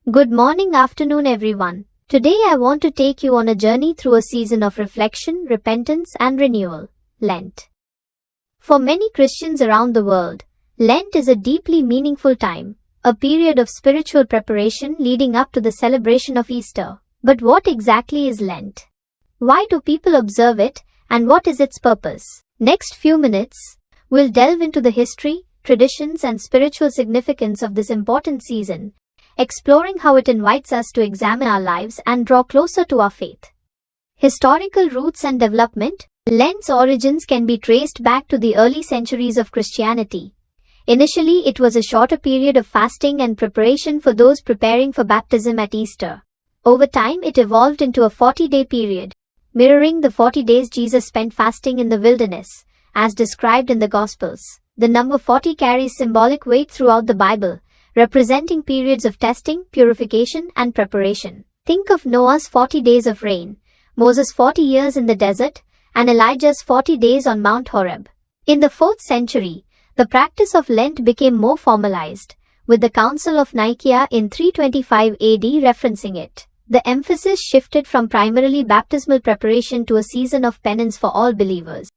Good morning, afternoon, everyone. Today I want to take you on a journey through a season of reflection, repentance, and renewal, Lent. For many Christians around the world, Lent is a deeply meaningful time, a period of spiritual preparation leading up to the celebration of Easter. But what exactly is Lent? Why do people observe it, and what is its purpose? Next few minutes, we'll delve into the history, traditions, and spiritual significance of this important season, exploring how it invites us to examine our lives and draw closer to our faith. Historical roots and development. Lent's origins can be traced back to the early centuries of Christianity. Initially, it was a shorter period of fasting and preparation for those preparing for baptism at Easter. Over time, it evolved into a 40-day period, mirroring the 40 days Jesus spent fasting in the wilderness, as described in the Gospels. The number 40 carries symbolic weight throughout the Bible, representing periods of testing, purification, and preparation. Think of Noah's 40 days of rain, Moses' 40 years in the desert, and Elijah's 40 days on Mount Horeb. In the 4th century, the practice of Lent became more formalized, with the Council of Nicaea in 325 AD referencing it. The emphasis shifted from primarily baptismal preparation to a season of penance for all believers.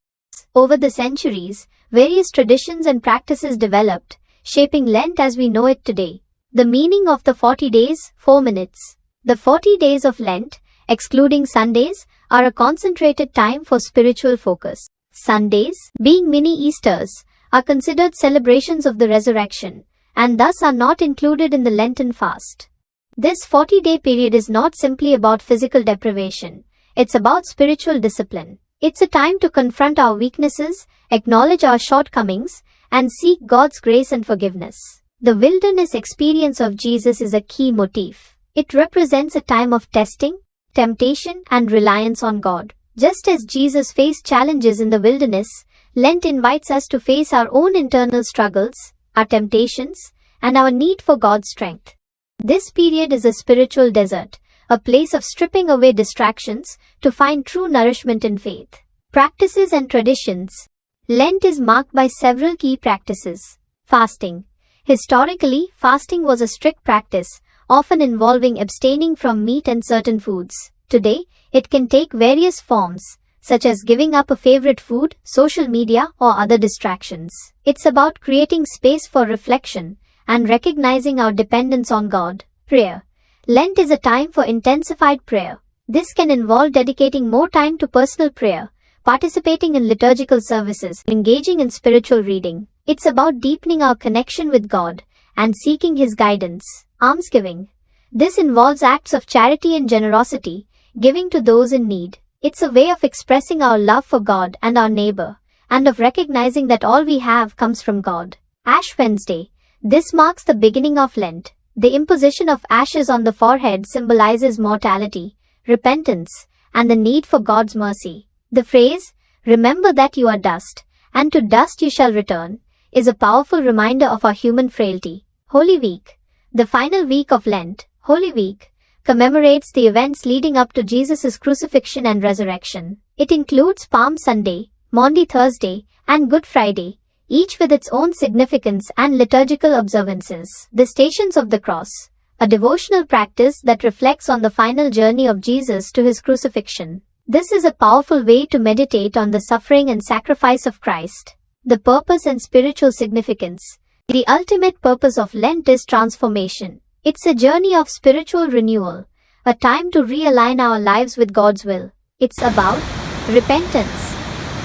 Over the centuries, various traditions and practices developed, shaping Lent as we know it today. The meaning of the 40 days, 4 minutes. The 40 days of Lent, excluding Sundays, are a concentrated time for spiritual focus. Sundays, being mini Easters, are considered celebrations of the resurrection, and thus are not included in the Lenten fast. This 40-day period is not simply about physical deprivation, it's about spiritual discipline. It's a time to confront our weaknesses, acknowledge our shortcomings, and seek God's grace and forgiveness. The wilderness experience of Jesus is a key motif. It represents a time of testing, temptation, and reliance on God. Just as Jesus faced challenges in the wilderness, Lent invites us to face our own internal struggles, our temptations, and our need for God's strength. This period is a spiritual desert, a place of stripping away distractions to find true nourishment in faith. Practices and traditions. Lent is marked by several key practices. Fasting. Historically, fasting was a strict practice, often involving abstaining from meat and certain foods. Today, it can take various forms, such as giving up a favorite food, social media, or other distractions. It's about creating space for reflection and recognizing our dependence on God. Prayer. Lent is a time for intensified prayer. This can involve dedicating more time to personal prayer, participating in liturgical services, engaging in spiritual reading. It's about deepening our connection with God and seeking His guidance. Almsgiving. This involves acts of charity and generosity, giving to those in need. It's a way of expressing our love for God and our neighbor, and of recognizing that all we have comes from God. Ash Wednesday. This marks the beginning of Lent. The imposition of ashes on the forehead symbolizes mortality, repentance, and the need for God's mercy. The phrase, "Remember that you are dust, and to dust you shall return," is a powerful reminder of our human frailty. Holy Week. The final week of Lent, Holy Week, commemorates the events leading up to Jesus' crucifixion and resurrection. It includes Palm Sunday, Maundy Thursday, and Good Friday, each with its own significance and liturgical observances. The Stations of the Cross, a devotional practice that reflects on the final journey of Jesus to his crucifixion. This is a powerful way to meditate on the suffering and sacrifice of Christ. The purpose and spiritual significance. The ultimate purpose of Lent is transformation. It's a journey of spiritual renewal, a time to realign our lives with God's will. It's about repentance,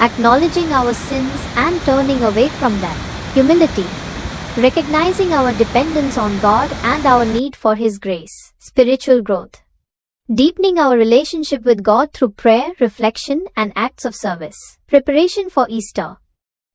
acknowledging our sins and turning away from them. Humility, recognizing our dependence on God and our need for His grace. Spiritual growth, deepening our relationship with God through prayer, reflection, and acts of service. Preparation for Easter.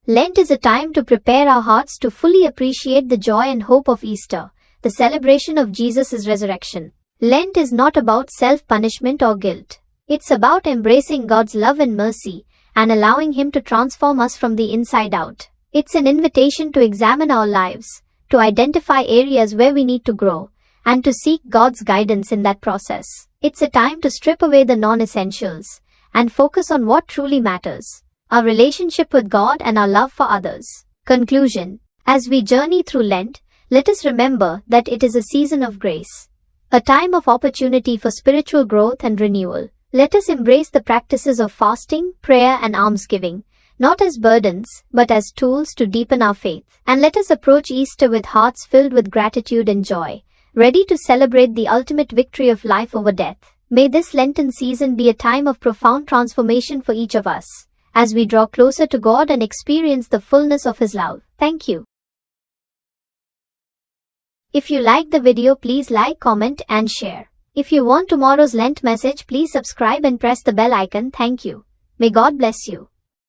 Lent is a time to prepare our hearts to fully appreciate the joy and hope of Easter, the celebration of Jesus' resurrection. Lent is not about self-punishment or guilt. It's about embracing God's love and mercy and allowing Him to transform us from the inside out. It's an invitation to examine our lives, to identify areas where we need to grow, and to seek God's guidance in that process. It's a time to strip away the non-essentials and focus on what truly matters: our relationship with God and our love for others. Conclusion. As we journey through Lent, let us remember that it is a season of grace. a time of opportunity for spiritual growth and renewal. Let us embrace the practices of fasting, prayer, and almsgiving, not as burdens, but as tools to deepen our faith. And let us approach Easter with hearts filled with gratitude and joy, ready to celebrate the ultimate victory of life over death. May this Lenten season be a time of profound transformation for each of us, as we draw closer to God and experience the fullness of His love. Thank you. If you liked the video, please like, comment, and share. If you want tomorrow's Lent message, please subscribe and press the bell icon. Thank you. May God bless you.